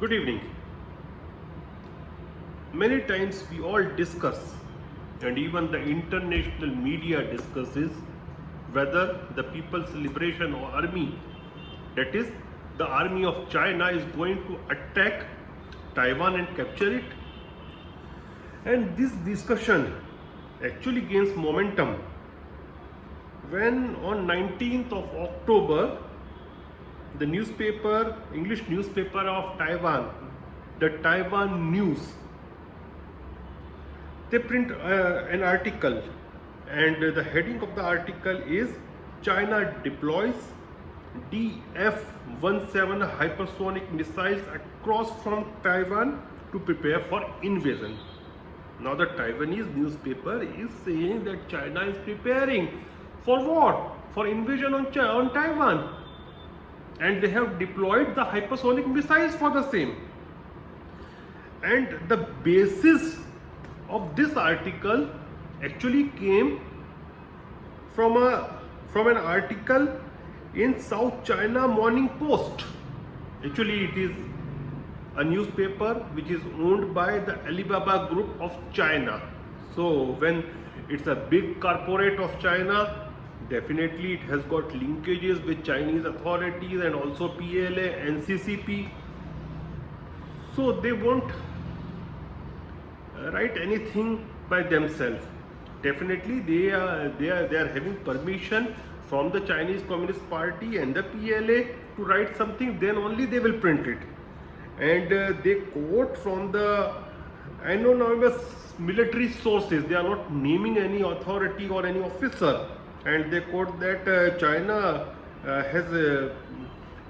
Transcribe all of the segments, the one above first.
Good evening. Many times we all discuss, and even the international media discusses, whether the People's Liberation Army, that is, the army of China, is going to attack Taiwan and capture it. And this discussion actually gains momentum when on 19th of October, the English newspaper of Taiwan, the Taiwan News, they print an article, and the heading of the article is China deploys DF-17 hypersonic missiles across from Taiwan to prepare for invasion. Now the Taiwanese newspaper is saying that China is preparing for what? For invasion on Taiwan. And they have deployed the hypersonic missiles for the same. And the basis of this article actually came from an article in South China Morning Post. Actually, it is a newspaper which is owned by the Alibaba Group of China. So when it's a big corporate of China, definitely it has got linkages with Chinese authorities and also PLA and CCP. So they won't write anything by themselves. Definitely they are having permission from the Chinese Communist Party and the PLA to write something, then only they will print it. And they quote from the anonymous military sources. They are not naming any authority or any officer, and they quote that China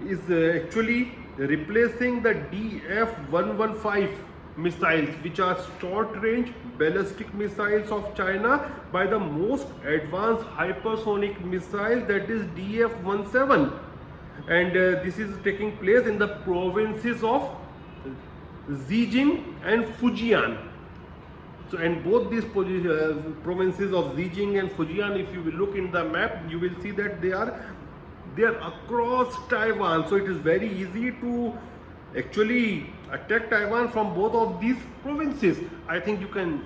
is actually replacing the DF-115 missiles, which are short-range ballistic missiles of China, by the most advanced hypersonic missile, that is DF-17. And this is taking place in the provinces of Zhejiang and Fujian. So, and both these provinces of Zhejiang and Fujian, if you will look in the map, you will see that they are across Taiwan. So it is very easy to actually attack Taiwan from both of these provinces. I think you can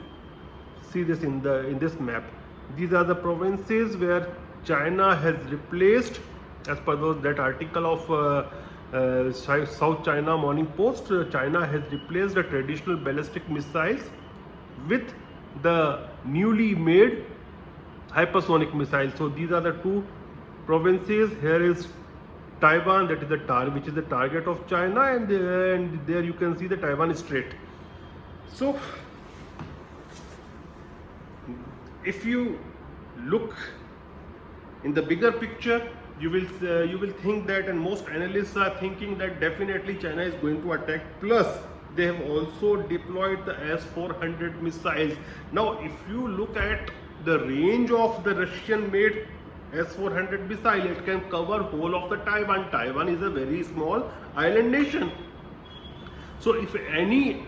see this in this map. These are the provinces where China has replaced, as per that article of South China Morning Post, China has replaced the traditional ballistic missiles with the newly made hypersonic missiles. So these are the two provinces. Here is Taiwan, that is which is the target of China, and there you can see the Taiwan Strait. So if you look in the bigger picture, you will think that, and most analysts are thinking that definitely China is going to attack. Plus they have also deployed the S-400 missiles. Now if you look at the range of the Russian made S-400 missile, it can cover whole of the Taiwan. Taiwan is a very small island nation. So if any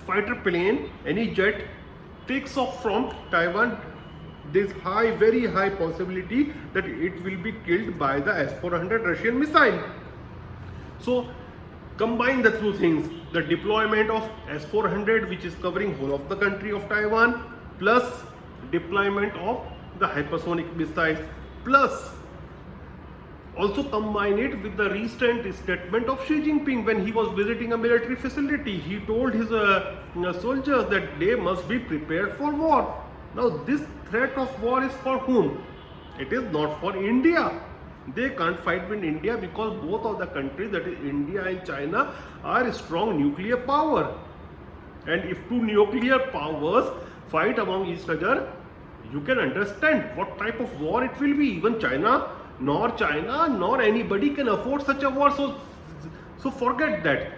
fighter plane, any jet takes off from Taiwan, there is very high possibility that it will be killed by the S-400 Russian missile. So combine the two things, the deployment of S-400, which is covering whole of the country of Taiwan, plus deployment of the hypersonic missiles, plus also combine it with the recent statement of Xi Jinping when he was visiting a military facility. He told his soldiers that they must be prepared for war. Now this threat of war is for whom? It is not for India. They can't fight with India because both of the countries, that is India and China, are strong nuclear power. And if two nuclear powers fight among each other, you can understand what type of war it will be. Even China nor anybody can afford such a war. So forget that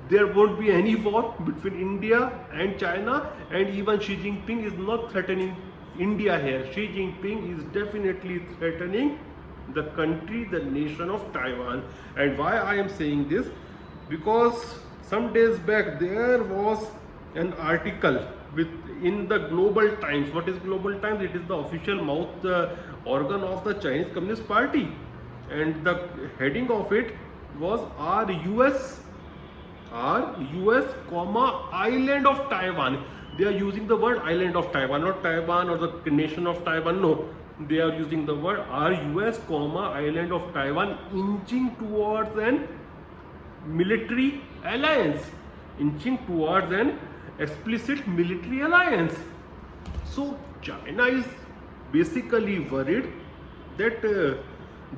there won't be any war between India and China, and even Xi Jinping is not threatening India here. Xi Jinping is definitely threatening the country, the nation of Taiwan. And why I am saying this? Because some days back there was an article in the Global Times. What is Global Times? It is the official mouth organ of the Chinese Communist Party, and the heading of it was R-US, comma, island of Taiwan. They are using the word island of Taiwan, not Taiwan or the nation of Taiwan. No, they are using the word R-US, comma, island of Taiwan, inching towards an military alliance, inching towards an explicit military alliance. So China is basically worried that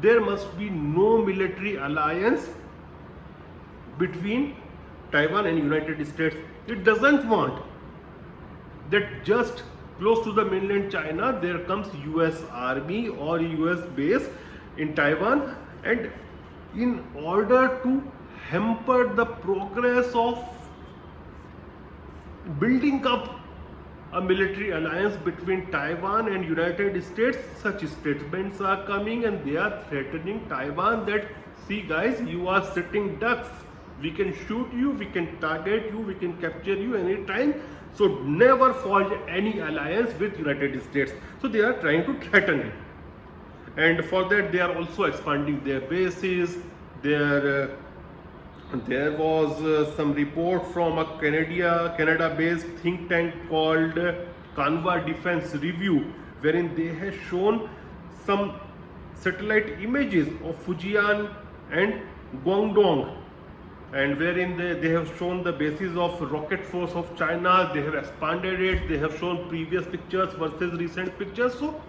there must be no military alliance between Taiwan and United States. It doesn't want that just close to the mainland China there comes US army or US base in Taiwan, and in order to hamper the progress of building up a military alliance between Taiwan and United States, such statements are coming and they are threatening Taiwan that, see guys, you are sitting ducks, we can shoot you, we can target you, we can capture you anytime, so never forge any alliance with United States. So they are trying to threaten it, and for that they are also expanding their bases. There was some report from a Canada-based think tank called Canva Defense Review, wherein they have shown some satellite images of Fujian and Guangdong, and wherein they have shown the basis of rocket force of China. They have expanded it. They have shown previous pictures versus recent pictures. So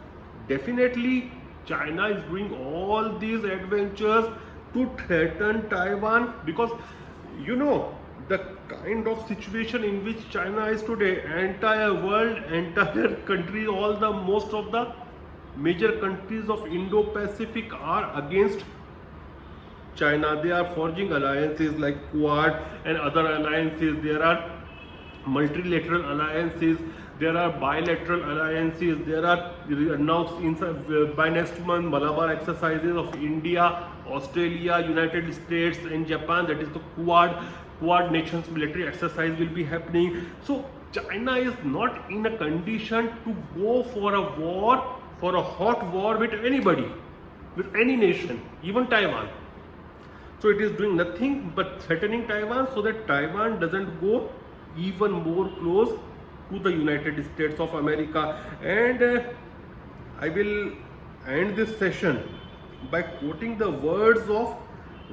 definitely China is doing all these adventures to threaten Taiwan, because you know the kind of situation in which China is today. Entire world, entire country, most of the major countries of Indo-Pacific are against China. They are forging alliances like Quad and other alliances. There are multilateral alliances, there are bilateral alliances, there are announced by next month Malabar exercises of India, Australia, United States and Japan, that is the Quad nations military exercise will be happening. So China is not in a condition to go for a war, for a hot war with anybody, with any nation, even Taiwan. So it is doing nothing but threatening Taiwan so that Taiwan doesn't go even more close to the United States of America. And I will end this session by quoting the words of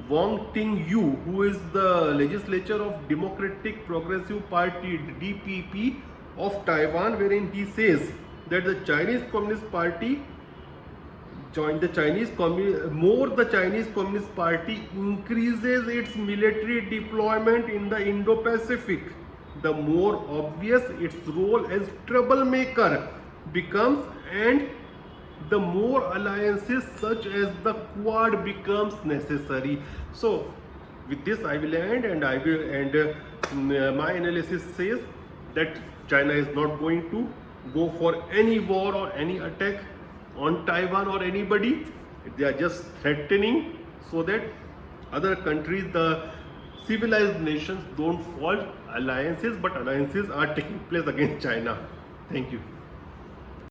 Wong Ting-yu, who is the legislature of Democratic Progressive Party DPP of Taiwan, wherein he says that the Chinese Communist Party the Chinese Communist Party increases its military deployment in the Indo-Pacific, the more obvious its role as troublemaker becomes, and the more alliances such as the Quad becomes necessary. So with this I will end, and my analysis says that China is not going to go for any war or any attack on Taiwan or anybody. They are just threatening so that other countries, the civilized nations, don't forge alliances, but alliances are taking place against China. Thank you.